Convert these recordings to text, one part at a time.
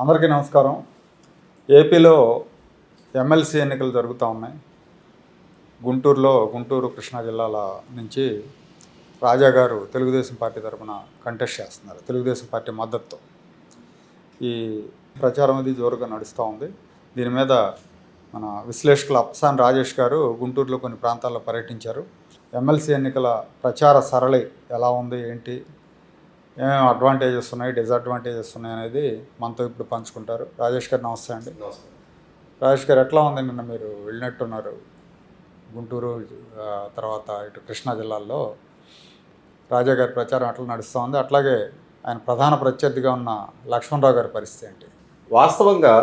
అందరికీ నమస్కారం. ఏపీలో ఎమ్మెల్సీ ఎన్నికలు జరుగుతూ ఉన్నాయి. గుంటూరు కృష్ణా జిల్లాల నుంచి రాజా గారు తెలుగుదేశం పార్టీ తరఫున కంటెస్ట్ చేస్తున్నారు. తెలుగుదేశం పార్టీ మద్దతుతో ఈ ప్రచారం అది జోరుగా నడుస్తూ ఉంది. దీని మీద మన విశ్లేషకులు అప్సాన్ రాజేష్ గారు గుంటూరులో కొన్ని ప్రాంతాల్లో పర్యటించారు. ఎమ్మెల్సీ ఎన్నికల ప్రచార సరళి ఎలా ఉంది, ఏంటి, ఏమేమి అడ్వాంటేజెస్ ఉన్నాయి, డిసడ్వాంటేజెస్ ఉన్నాయి అనేది మనతో ఇప్పుడు పంచుకుంటారు. రాజేష్ గారు నమస్తే అండి. రాజేష్ గారు, ఎట్లా ఉంది? నిన్న మీరు వెళ్ళినట్టున్నారు గుంటూరు తర్వాత ఇటు కృష్ణా జిల్లాల్లో రాజా గారి ప్రచారం ఎట్లా నడుస్తూ ఉంది, అట్లాగే ఆయన ప్రధాన ప్రత్యర్థిగా ఉన్న లక్ష్మణరావు గారి పరిస్థితి ఏంటి? వాస్తవంగా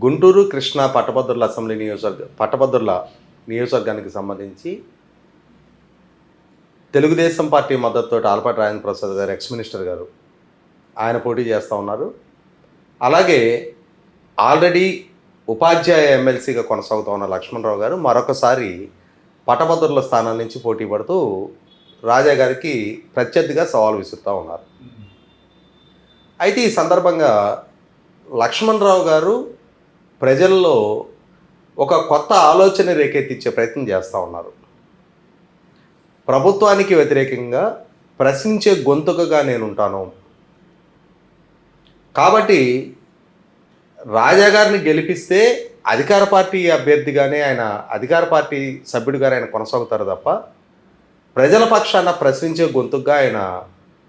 గుంటూరు కృష్ణా పట్టభద్రుల నియోజకవర్గానికి సంబంధించి తెలుగుదేశం పార్టీ మద్దతుతో ఆలపాటి రాజేంద్ర ప్రసాద్ గారు, ఎక్స్ మినిస్టర్ గారు, ఆయన పోటీ చేస్తూ ఉన్నారు. అలాగే ఆల్రెడీ ఉపాధ్యాయ ఎమ్మెల్సీగా కొనసాగుతూ ఉన్న లక్ష్మణరావు గారు మరొకసారి పట్టభద్రుల స్థానం నుంచి పోటీ పడుతూ రాజా గారికి ప్రత్యర్థిగా సవాల్ విసురుతూ ఉన్నారు. అయితే ఈ సందర్భంగా లక్ష్మణరావు గారు ప్రజల్లో ఒక కొత్త ఆలోచన రేకెత్తించే ప్రయత్నం చేస్తూ ఉన్నారు. ప్రభుత్వానికి వ్యతిరేకంగా ప్రశ్నించే గొంతుకగా నేను ఉంటాను కాబట్టి రాజా గారిని గెలిపిస్తే అధికార పార్టీ అభ్యర్థిగానే ఆయన, అధికార పార్టీ సభ్యుడిగా ఆయన కొనసాగుతారు తప్ప ప్రజల పక్షాన ప్రశ్నించే గొంతుగా ఆయన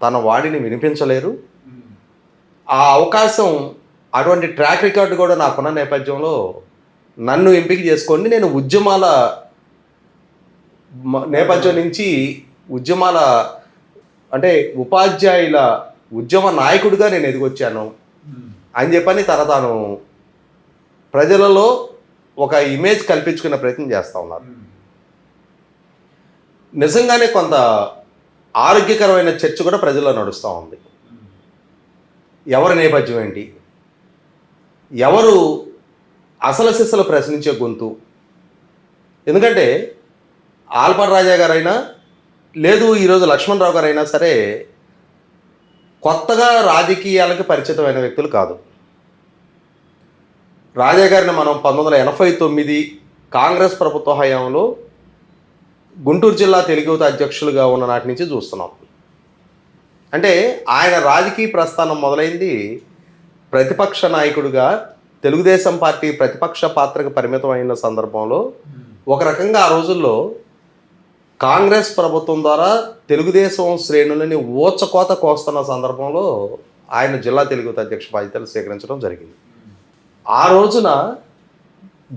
తన వాడిని వినిపించలేరు. ఆ అవకాశం, అటువంటి ట్రాక్ రికార్డు కూడా నాకున్న నేపథ్యంలో నన్ను ఎంపిక చేసుకోండి, నేను ఉద్యమాల నేపథ్యం నుంచి అంటే ఉపాధ్యాయుల ఉద్యమ నాయకుడిగా నేను ఎదిగొచ్చాను అని చెప్పని తాను ప్రజలలో ఒక ఇమేజ్ కల్పించుకునే ప్రయత్నం చేస్తూ ఉన్నారు. నిజంగానే కొంత ఆరోగ్యకరమైన చర్చ కూడా ప్రజల్లో నడుస్తూ ఉంది. ఎవరి నేపథ్యం ఏంటి, ఎవరు అసలు సిస్సలు ప్రశ్నించే గొంతు? ఎందుకంటే ఆలపాటి రాజా గారైనా లేదు, ఈరోజు లక్ష్మణరావు గారైనా సరే కొత్తగా రాజకీయాలకి పరిచితమైన వ్యక్తులు కాదు. రాజా గారిని మనం 1989 కాంగ్రెస్ ప్రభుత్వ హయాంలో గుంటూరు జిల్లా తెలుగు యువత అధ్యక్షులుగా ఉన్న నాటి నుంచి చూస్తున్నాం. అంటే ఆయన రాజకీయ ప్రస్థానం మొదలైంది ప్రతిపక్ష నాయకుడిగా, తెలుగుదేశం పార్టీ ప్రతిపక్ష పాత్రకు పరిమితం అయిన సందర్భంలో ఒక రకంగా ఆ రోజుల్లో కాంగ్రెస్ ప్రభుత్వం ద్వారా తెలుగుదేశం శ్రేణులని ఊచకోత కోస్తున్న సందర్భంలో ఆయన జిల్లా తెలుగు అధ్యక్ష బాధ్యతలు స్వీకరించడం జరిగింది. ఆ రోజున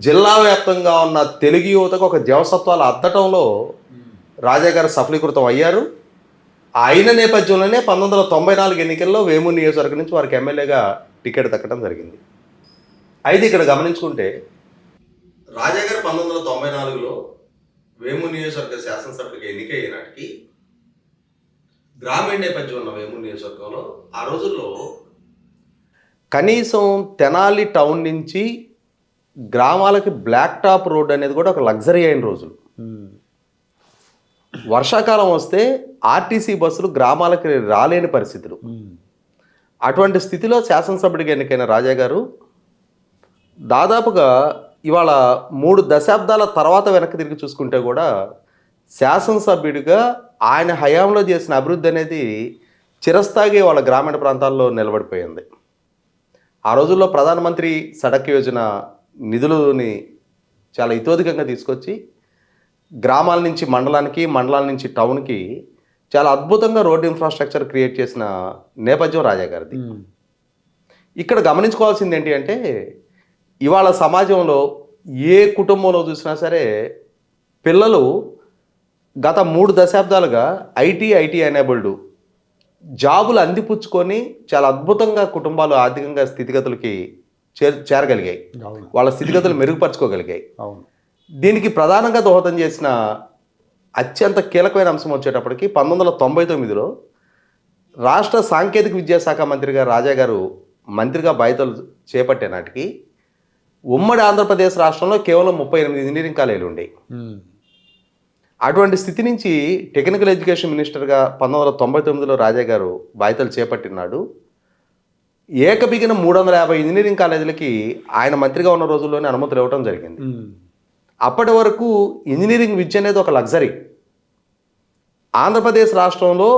జిల్లా వ్యాప్తంగా ఉన్న తెలుగు యువతకు ఒక జవసత్వాలు అద్దటంలో రాజా గారు సఫలీకృతం అయ్యారు. అయిన నేపథ్యంలోనే 1994 ఎన్నికల్లో వేమూరు నియోజకవర్గం నుంచి వారికి ఎమ్మెల్యేగా టికెట్ దక్కడం జరిగింది. అయితే ఇక్కడ గమనించుకుంటే రాజా గారు 1994లో వేమూరు నియోజకవర్గ శాసనసభ్యుడిగా ఎన్నికయ్యే నాటికి గ్రామీణ నేపథ్యం ఉన్న వేమూరు నియోజకవర్గంలో ఆ రోజుల్లో కనీసం తెనాలి టౌన్ నుంచి గ్రామాలకి బ్లాక్ టాప్ రోడ్ అనేది కూడా ఒక లగ్జరీ అయిన రోజులు. వర్షాకాలం వస్తే ఆర్టీసీ బస్సులు గ్రామాలకి రాలేని పరిస్థితులు. అటువంటి స్థితిలో శాసనసభ్యుడిగా ఎన్నికైన రాజా గారు దాదాపుగా ఇవాళ 3 దశాబ్దాల తర్వాత వెనక్కి తిరిగి చూసుకుంటే కూడా శాసనసభ్యుడిగా ఆయన హయాంలో చేసిన అభివృద్ధి అనేది చిరస్థాయిగా వాళ్ళ గ్రామీణ ప్రాంతాల్లో నిలబడిపోయింది. ఆ రోజుల్లో ప్రధానమంత్రి సడక్ యోజన నిధులని చాలా ఇతోధికంగా తీసుకొచ్చి గ్రామాల నుంచి మండలానికి, మండలాల నుంచి టౌన్కి చాలా అద్భుతంగా రోడ్డు ఇన్ఫ్రాస్ట్రక్చర్ క్రియేట్ చేసిన నేపథ్యం రాజా గారిది. ఇక్కడ గమనించుకోవాల్సింది ఏంటి అంటే, ఇవాళ సమాజంలో ఏ కుటుంబంలో చూసినా సరే పిల్లలు గత 3 దశాబ్దాలుగా ఐటీ ఎనేబుల్డ్ జాబులు అందిపుచ్చుకొని చాలా అద్భుతంగా కుటుంబాలు ఆర్థికంగా స్థితిగతులకి చేరగలిగాయి, వాళ్ళ స్థితిగతులు మెరుగుపరచుకోగలిగాయి. దీనికి ప్రధానంగా దోహదం చేసిన అత్యంత కీలకమైన అంశం వచ్చేటప్పటికి 1999లో రాష్ట్ర సాంకేతిక విద్యాశాఖ మంత్రిగా రాజా గారు మంత్రిగా బాధ్యతలు చేపట్టే నాటికి ఉమ్మడి ఆంధ్రప్రదేశ్ రాష్ట్రంలో కేవలం 38 ఇంజనీరింగ్ కాలేజీలు ఉండేవి. అటువంటి స్థితి నుంచి టెక్నికల్ ఎడ్యుకేషన్ మినిస్టర్గా 1999లో రాజా గారు బాధ్యతలు చేపట్టినాడు. ఏకబిగిన 350 ఇంజనీరింగ్ కాలేజీలకి ఆయన మంత్రిగా ఉన్న రోజుల్లోనే అనుమతులు ఇవ్వడం జరిగింది. అప్పటి వరకు ఇంజనీరింగ్ విద్య అనేది ఒక లగ్జరీ. ఆంధ్రప్రదేశ్ రాష్ట్రంలో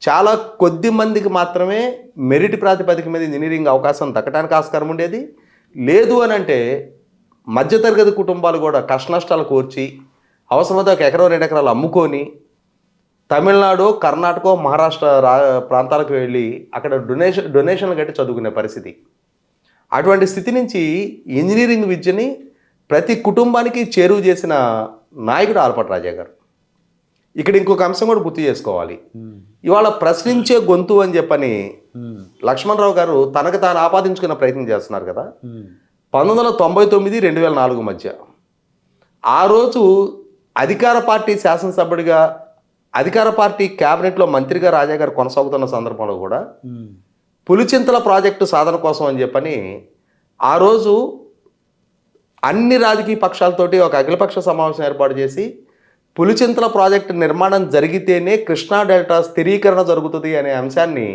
చాలా కొద్ది మందికి మాత్రమే మెరిట్ ప్రాతిపదిక మీద ఇంజనీరింగ్ అవకాశం దక్కడానికి ఆస్కారం ఉండేది. లేదు అని అంటే మధ్యతరగతి కుటుంబాలు కూడా కష్టనష్టాలు కోర్చి అవసరమైతే 1 ఎకరం 2 ఎకరాలు అమ్ముకొని తమిళనాడు, కర్ణాటక, మహారాష్ట్ర ప్రాంతాలకు వెళ్ళి అక్కడ డొనేషన్లు కట్టి చదువుకునే పరిస్థితి. అటువంటి స్థితి నుంచి ఇంజనీరింగ్ విద్యని ప్రతి కుటుంబానికి చేరువ చేసిన నాయకుడు ఆలపాటి రాజా గారు. ఇక్కడ ఇంకొక అంశం కూడా గుర్తు చేసుకోవాలి. ఇవాళ ప్రశ్నించే గొంతు అని చెప్పని లక్ష్మణరావు గారు తనకు తాను ఆపాదించుకునే ప్రయత్నం చేస్తున్నారు కదా. 1999, 2004 మధ్య ఆ రోజు అధికార పార్టీ శాసనసభ్యుడిగా, అధికార పార్టీ క్యాబినెట్లో మంత్రిగా రాజా గారు కొనసాగుతున్న సందర్భంలో కూడా పులిచింతల ప్రాజెక్టు సాధన కోసం అని చెప్పని ఆ రోజు అన్ని రాజకీయ పక్షాలతోటి ఒక అఖిలపక్ష సమావేశం ఏర్పాటు చేసి పులిచింతల ప్రాజెక్టు నిర్మాణం జరిగితేనే కృష్ణా డెల్టా స్థిరీకరణ జరుగుతుంది అనే అంశాన్ని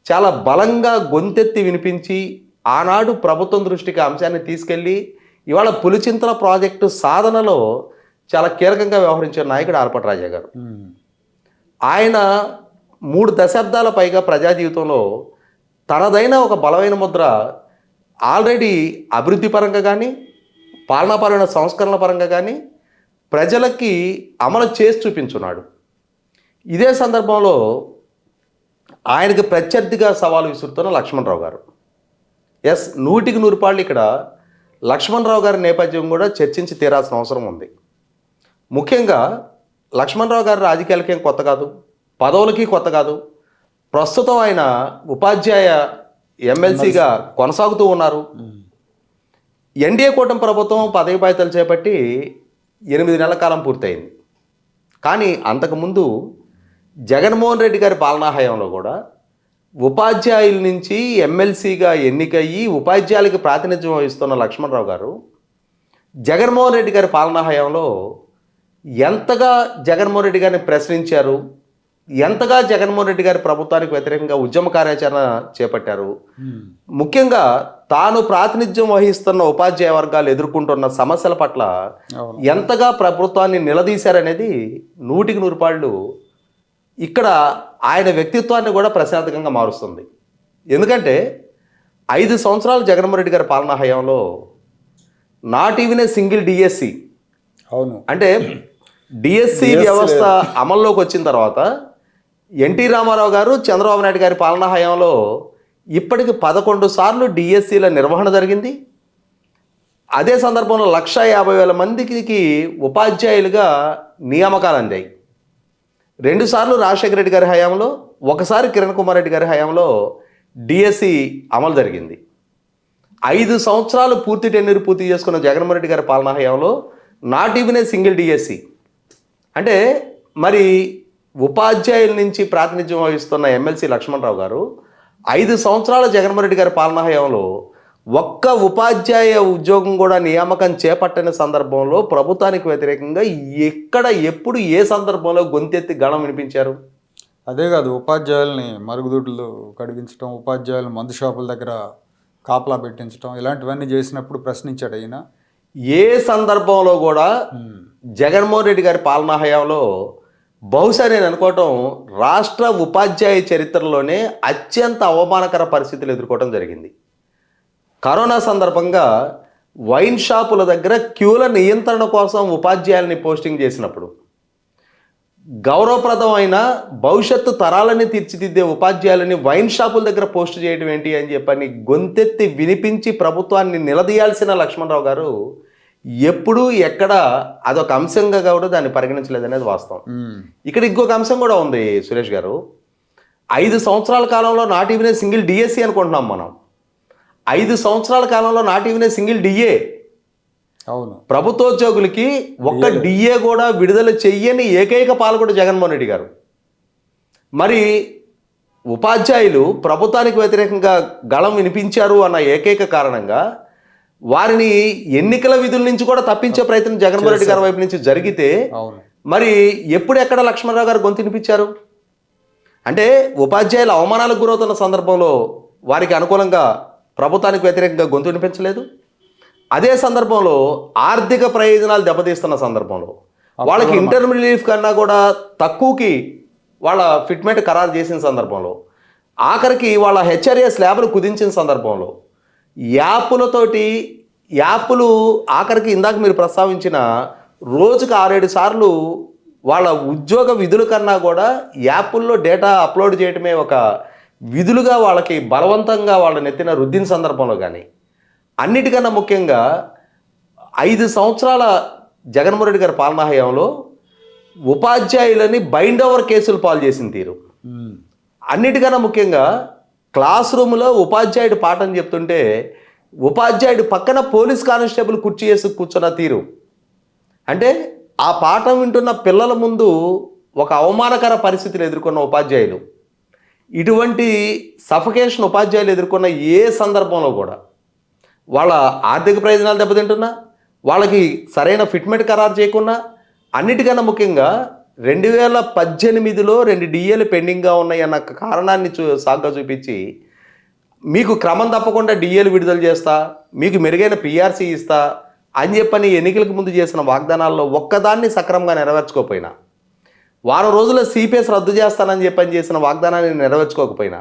చాలా బలంగా గొంతెత్తి వినిపించి ఆనాడు ప్రభుత్వం దృష్టికి అంశాన్ని తీసుకెళ్ళి ఇవాళ పులిచింతల ప్రాజెక్టు సాధనలో చాలా కీలకంగా వ్యవహరించే నాయకుడు ఆలపాటి రాజా గారు. ఆయన 3 దశాబ్దాల పైగా ప్రజా జీవితంలో తనదైన ఒక బలమైన ముద్ర ఆల్రెడీ అభివృద్ధి పరంగా కానీ పాలనాపరమైన సంస్కరణల పరంగా కానీ ప్రజలకి అమలు చేసి చూపించున్నాడు. ఇదే సందర్భంలో ఆయనకి ప్రత్యర్థిగా సవాలు విసురుతున్న లక్ష్మణరావు గారు. 100కి 100 పాళ్ళు ఇక్కడ లక్ష్మణరావు గారి నేపథ్యం కూడా చర్చించి తీరాల్సిన అవసరం ఉంది. ముఖ్యంగా లక్ష్మణరావు గారి రాజకీయాలకేం కొత్త కాదు, పదవులకి కొత్త కాదు. ప్రస్తుతం ఆయన ఉపాధ్యాయ ఎమ్మెల్సీగా కొనసాగుతూ ఉన్నారు. ఎన్డీఏ కూటమి ప్రభుత్వం పదవి బాధ్యతలు చేపట్టి 8 నెలల కాలం పూర్తయింది. కానీ అంతకుముందు జగన్మోహన్ రెడ్డి గారి పాలనా హయాంలో కూడా ఉపాధ్యాయుల నుంచి ఎమ్మెల్సీగా ఎన్నికయ్యి ఉపాధ్యాయులకి ప్రాతినిధ్యం వహిస్తున్న లక్ష్మణరావు గారు జగన్మోహన్ రెడ్డి గారి పాలనా హయాంలో ఎంతగా జగన్మోహన్ రెడ్డి గారిని ప్రశ్నించారు, ఎంతగా జగన్మోహన్ రెడ్డి గారి ప్రభుత్వానికి వ్యతిరేకంగా ఉద్యమ కార్యాచరణ చేపట్టారు. ముఖ్యంగా తాను ప్రాతినిధ్యం వహిస్తున్న ఉపాధ్యాయ వర్గాలు ఎదుర్కొంటున్న సమస్యల పట్ల ఎంతగా ప్రభుత్వాన్ని నిలదీశారనేది 100కి 100 పాళ్ళు ఇక్కడ ఆయన వ్యక్తిత్వాన్ని కూడా ప్రశాంతకంగా మారుస్తుంది. ఎందుకంటే 5 సంవత్సరాలు జగన్మోహన్ రెడ్డి గారి పాలనా హయాంలో not even a single DSC, అవును, అంటే డిఎస్సి వ్యవస్థ అమల్లోకి వచ్చిన తర్వాత ఎన్టీ రామారావు గారు, చంద్రబాబు నాయుడు గారి పాలనా హయాంలో ఇప్పటికి 11 సార్లు డిఎస్సిల నిర్వహణ జరిగింది. అదే సందర్భంలో 150,000 మందికి ఉపాధ్యాయులుగా నియామకాలు అందాయి. 2 సార్లు రాజశేఖర రెడ్డి గారి హయాంలో, ఒకసారి కిరణ్ కుమార్ రెడ్డి గారి హయాంలో డిఎస్సి అమలు జరిగింది. 5 సంవత్సరాలు పూర్తి చేసుకున్న జగన్మోహన్ రెడ్డి గారి పాలనా హయాంలో not even a single DSC. అంటే మరి ఉపాధ్యాయుల నుంచి ప్రాతినిధ్యం వహిస్తున్న ఎమ్మెల్సీ లక్ష్మణరావు గారు 5 సంవత్సరాల జగన్మోహన్ రెడ్డి గారి పాలనా హయాంలో ఒక్క ఉపాధ్యాయ ఉద్యోగం కూడా నియామకం చేపట్టని సందర్భంలో ప్రభుత్వానికి వ్యతిరేకంగా ఎక్కడ, ఎప్పుడు, ఏ సందర్భంలో గొంతెత్తి గళం వినిపించారు? అదే కాదు, ఉపాధ్యాయుల్ని మరుగుదొడ్లు కడిగించడం, ఉపాధ్యాయులు మందు షాపుల దగ్గర కాపలా పెట్టించడం, ఇలాంటివన్నీ చేసినప్పుడు ప్రశ్నించాడు ఆయన. ఏ సందర్భంలో కూడా జగన్మోహన్ రెడ్డి గారి పాలనా హయాంలో బహుశా నేను అనుకోవటం రాష్ట్ర ఉపాధ్యాయ చరిత్రలోనే అత్యంత అవమానకర పరిస్థితులు ఎదుర్కోవడం జరిగింది. కరోనా సందర్భంగా వైన్ షాపుల దగ్గర క్యూల నియంత్రణ కోసం ఉపాధ్యాయుల్ని పోస్టింగ్ చేసినప్పుడు గౌరవప్రదమైన భవిష్యత్తు తరాలని తీర్చిదిద్దే ఉపాధ్యాయులని వైన్ షాపుల దగ్గర పోస్ట్ చేయడం ఏంటి అని చెప్పని గొంతెత్తి వినిపించి ప్రభుత్వాన్ని నిలదీయాల్సిన లక్ష్మణరావు గారు ఎప్పుడూ ఎక్కడ అదొక అంశంగా కూడా దాన్ని పరిగణించలేదనేది వాస్తవం. ఇక్కడ ఇంకొక అంశం కూడా ఉంది సురేష్ గారు. 5 సంవత్సరాల కాలంలో not even a single DSC అనుకుంటున్నాం మనం. 5 సంవత్సరాల కాలంలో not even a single DA, అవును, ప్రభుత్వోద్యోగులకి ఒక్క డిఏ కూడా విడుదల చెయ్యని ఏకైక పాలకుడు జగన్మోహన్ రెడ్డి గారు. మరి ఉపాధ్యాయులు ప్రభుత్వానికి వ్యతిరేకంగా గళం వినిపించారు అన్న ఏకైక కారణంగా వారిని ఎన్నికల విధుల నుంచి కూడా తప్పించే ప్రయత్నం జగన్మోహన్ రెడ్డి గారి వైపు నుంచి జరిగితే మరి ఎప్పుడెక్కడ లక్ష్మణరావు గారు గొంతు వినిపించారు? అంటే ఉపాధ్యాయులు అవమానాలకు గురవుతున్న సందర్భంలో వారికి అనుకూలంగా ప్రభుత్వానికి వ్యతిరేకంగా గొంతు వినిపించలేదు. అదే సందర్భంలో ఆర్థిక ప్రయోజనాలు దెబ్బతీస్తున్న సందర్భంలో వాళ్ళకి ఇంటర్మ్ రిలీఫ్ కన్నా కూడా తక్కువకి వాళ్ళ ఫిట్మెంట్ ఖరారు చేసిన సందర్భంలో, ఆఖరికి వాళ్ళ హెచ్ఆర్ఏ స్లాబ్లు కుదించిన సందర్భంలో, యాప్లు ఆఖరికి ఇందాక మీరు ప్రస్తావించిన రోజుకు 6-7 సార్లు వాళ్ళ ఉద్యోగ విధుల కన్నా కూడా యాప్ల్లో డేటా అప్లోడ్ చేయడమే ఒక విధులుగా వాళ్ళకి బలవంతంగా వాళ్ళ నెత్తిన రుద్దిన సందర్భంలో కానీ, అన్నిటికన్నా ముఖ్యంగా 5 సంవత్సరాల జగన్మోహన్ రెడ్డి గారి పాలనా హయాంలో ఉపాధ్యాయులని బైండ్ ఓవర్ కేసులు పాలు చేసిన తీరు, అన్నిటికన్నా ముఖ్యంగా క్లాస్ రూమ్లో ఉపాధ్యాయుడు పాఠం చెప్తుంటే ఉపాధ్యాయుడు పక్కన పోలీస్ కానిస్టేబుల్ కుర్చీ వేసి కూర్చున్న తీరు, అంటే ఆ పాఠం వింటున్న పిల్లల ముందు ఒక అవమానకర పరిస్థితులు ఎదుర్కొన్న ఉపాధ్యాయులు, ఇటువంటి సఫకేషన్ ఉపాధ్యాయులు ఎదుర్కొన్న ఏ సందర్భంలో కూడా వాళ్ళ ఆర్థిక ప్రయోజనాలు దెబ్బతింటున్నా, వాళ్ళకి సరైన ఫిట్మెంట్ ఖరారు చేయకున్నా, అన్నిటికన్నా ముఖ్యంగా 2018లో 2 డిఏలు పెండింగ్గా ఉన్నాయన్న కారణాన్ని సాగ్గా చూపించి మీకు క్రమం తప్పకుండా డిఏలు విడుదల చేస్తా, మీకు మెరుగైన పిఆర్సీ ఇస్తా అని చెప్పని ఎన్నికలకు ముందు చేసిన వాగ్దానాల్లో ఒక్కదాన్ని సక్రమంగా నెరవేర్చుకోకపోయినా, వారం రోజుల సిపిఎస్ రద్దు చేస్తానని చెప్పని చేసిన వాగ్దానాన్ని నెరవేర్చుకోకపోయినా,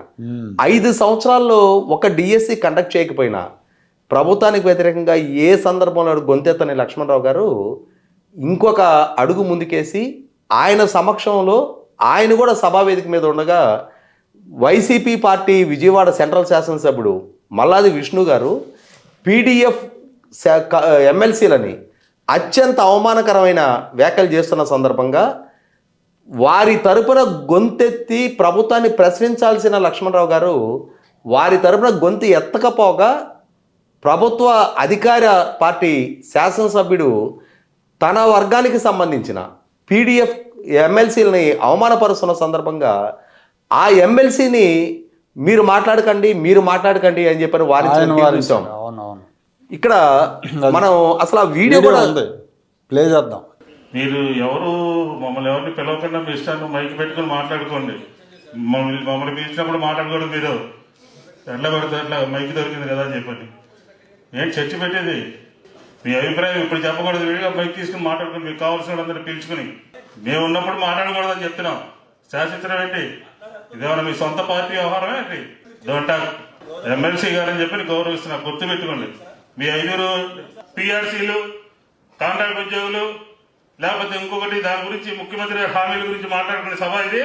5 సంవత్సరాల్లో ఒక డిఎస్సి కండక్ట్ చేయకపోయినా, ప్రభుత్వానికి వ్యతిరేకంగా ఏ సందర్భంలో గొంతెత్తని లక్ష్మణరావు గారు ఇంకొక అడుగు ముందుకేసి ఆయన సమక్షంలో ఆయన కూడా సభావేదిక మీద ఉండగా వైసీపీ పార్టీ విజయవాడ సెంట్రల్ శాసనసభ్యుడు మల్లాది విష్ణు గారు పీడీఎఫ్ ఎమ్మెల్సీలని అత్యంత అవమానకరమైన వ్యాఖ్యలు చేస్తున్న సందర్భంగా వారి తరపున గొంతెత్తి ప్రభుత్వాన్ని ప్రశ్నించాల్సిన లక్ష్మణరావు గారు వారి తరపున గొంతు ఎత్తకపోగా ప్రభుత్వ అధికార పార్టీ శాసనసభ్యుడు తన వర్గానికి సంబంధించిన పీడీఎఫ్ ఎమ్మెల్సీలని అవమానపరుస్తున్న సందర్భంగా ఆ ఎమ్మెల్సీని మీరు మాట్లాడకండి అని చెప్పని వారించాం. ఇక్కడ మనం అసలు ఆ వీడియో కూడా ప్లే చేద్దాం. మీరు మమ్మల్ని ఎవరిని పిలవకుండా మీ ఇష్టాన్ని మైక్ పెట్టుకుని మాట్లాడుకోండి. మమ్మల్ని పిలిచినప్పుడు మాట్లాడుకోండి. మీరు ఎట్లా పడితే అట్లా మైక్ దొరికింది కదా అని చెప్పండి. ఏంటి చర్చ పెట్టేది? మీ అభిప్రాయం ఇప్పుడు చెప్పకూడదు. వీడిగా మైక్ తీసుకుని మాట్లాడుకుని మీకు కావాల్సిన వాళ్ళందరూ పిలుచుకుని మేము ఉన్నప్పుడు మాట్లాడకూడదని చెప్తున్నాం. శాసించడం ఏంటి? ఇదేమన్నా మీ సొంత పార్టీ వ్యవహారం ఏంటి? డోంట్ ఎమ్మెల్సీ గారని చెప్పి గౌరవిస్తున్నా, గుర్తుపెట్టుకోండి. మీ 5 పిఆర్సీలు, కాంట్రాక్ట్ ఉద్యోగులు, లేకపోతే ఇంకొకటి దాని గురించి ముఖ్యమంత్రి హామీల గురించి మాట్లాడుకునే సభ ఇది.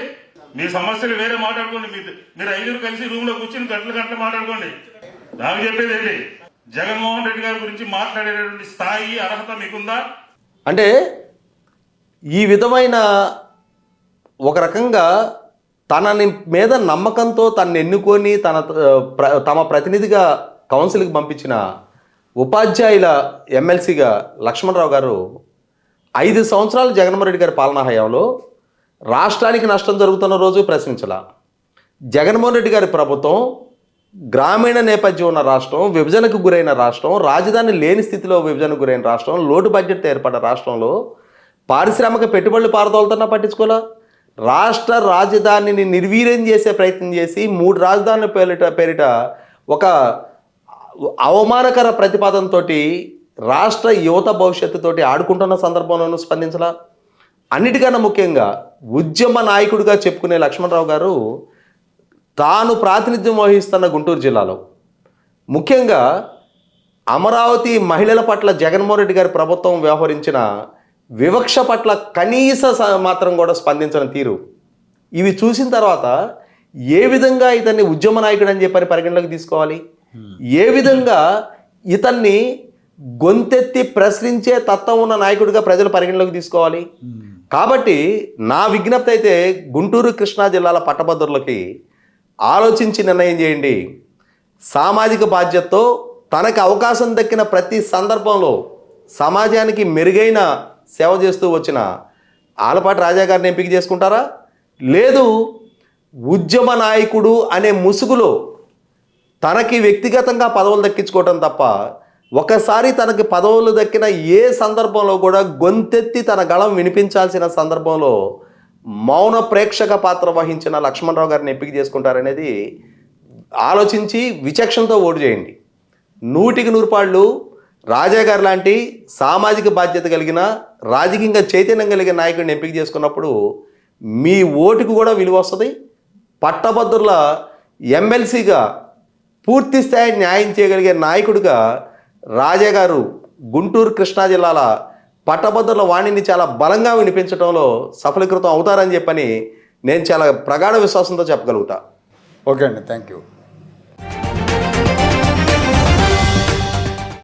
మీ సమస్యలు వేరే మాట్లాడుకోండి. మీరు 5 కలిసి రూమ్ లో కూర్చుని గంటలు మాట్లాడుకోండి. నాకు చెప్పేది ఏంటి? జగన్మోహన్ రెడ్డి గారి గురించి మాట్లాడేటువంటి స్థాయి, అర్హత మీకుందా? అంటే ఈ విధమైన ఒక రకంగా తనని మీద నమ్మకంతో తనని ఎన్నుకొని తమ ప్రతినిధిగా కౌన్సిల్కి పంపించిన ఉపాధ్యాయుల ఎమ్మెల్సీగా లక్ష్మణరావు గారు 5 సంవత్సరాలు జగన్మోహన్ రెడ్డి గారి పాలనా హయాంలో రాష్ట్రానికి నష్టం జరుగుతున్న రోజు ప్రశ్నించాల. జగన్మోహన్ రెడ్డి గారి ప్రభుత్వం గ్రామీణ నేపథ్యం ఉన్న రాష్ట్రం, విభజనకు గురైన రాష్ట్రం, రాజధాని లేని స్థితిలో విభజనకు గురైన రాష్ట్రం, లోటు బడ్జెట్ ఏర్పడ్డ రాష్ట్రంలో పారిశ్రామిక పెట్టుబడులు పారదోలుతున్నా పట్టించుకోలే. రాష్ట్ర రాజధానిని నిర్వీర్యం చేసే ప్రయత్నం చేసి 3 రాజధానుల పేరిట ఒక అవమానకర ప్రతిపాదనతో రాష్ట్ర యువత భవిష్యత్తుతోటి ఆడుకుంటున్న సందర్భంలోనూ స్పందించలా. అన్నిటికన్నా ముఖ్యంగా ఉద్యమ నాయకుడిగా చెప్పుకునే లక్ష్మణరావు గారు తాను ప్రాతినిధ్యం వహిస్తున్న గుంటూరు జిల్లాలో ముఖ్యంగా అమరావతి మహిళల పట్ల జగన్మోహన్ రెడ్డి గారి ప్రభుత్వం వ్యవహరించిన వివక్ష పట్ల కనీస మాత్రం కూడా స్పందించిన తీరు, ఇవి చూసిన తర్వాత ఏ విధంగా ఇతన్ని ఉద్యమ నాయకుడు అని చెప్పని పరిగణలోకి తీసుకోవాలి? ఏ విధంగా ఇతన్ని గొంతెత్తి ప్రశ్నించే తత్వం ఉన్న నాయకుడిగా ప్రజలు పరిగణలోకి తీసుకోవాలి? కాబట్టి నా విజ్ఞప్తి అయితే గుంటూరు కృష్ణా జిల్లాల పట్టభద్రులకి ఆలోచించి నిర్ణయం చేయండి. సామాజిక బాధ్యతతో తనకు అవకాశం దక్కిన ప్రతి సందర్భంలో సమాజానికి మెరుగైన సేవ చేస్తూ వచ్చిన ఆలపాటి రాజా గారిని ఎంపిక చేసుకుంటారా? లేదు ఉద్యమ నాయకుడు అనే ముసుగులో తనకి వ్యక్తిగతంగా పదవులు దక్కించుకోవటం తప్ప ఒకసారి తనకి పదవులు దక్కిన ఏ సందర్భంలో కూడా గొంతెత్తి తన గళం వినిపించాల్సిన సందర్భంలో మౌన ప్రేక్షక పాత్ర వహించిన లక్ష్మణరావు గారిని ఎంపిక చేసుకుంటారనేది ఆలోచించి విచక్షణతో ఓటు చేయండి. 100% రాజా గారు లాంటి సామాజిక బాధ్యత కలిగిన రాజకీయంగా చైతన్యం కలిగిన నాయకుడిని ఎంపిక చేసుకున్నప్పుడు మీ ఓటుకు కూడా విలువ వస్తుంది. పట్టభద్రుల ఎమ్మెల్సీగా పూర్తి స్థాయి న్యాయం చేయగలిగే నాయకుడిగా రాజా గారు గుంటూరు కృష్ణా జిల్లాల పట్టభద్రుల వాణిని చాలా బలంగా వినిపించడంలో సఫలీకృతం అవుతారని చెప్పని నేను చాలా ప్రగాఢ విశ్వాసంతో చెప్పగలుగుతా. ఓకే అండి, థ్యాంక్ యూ.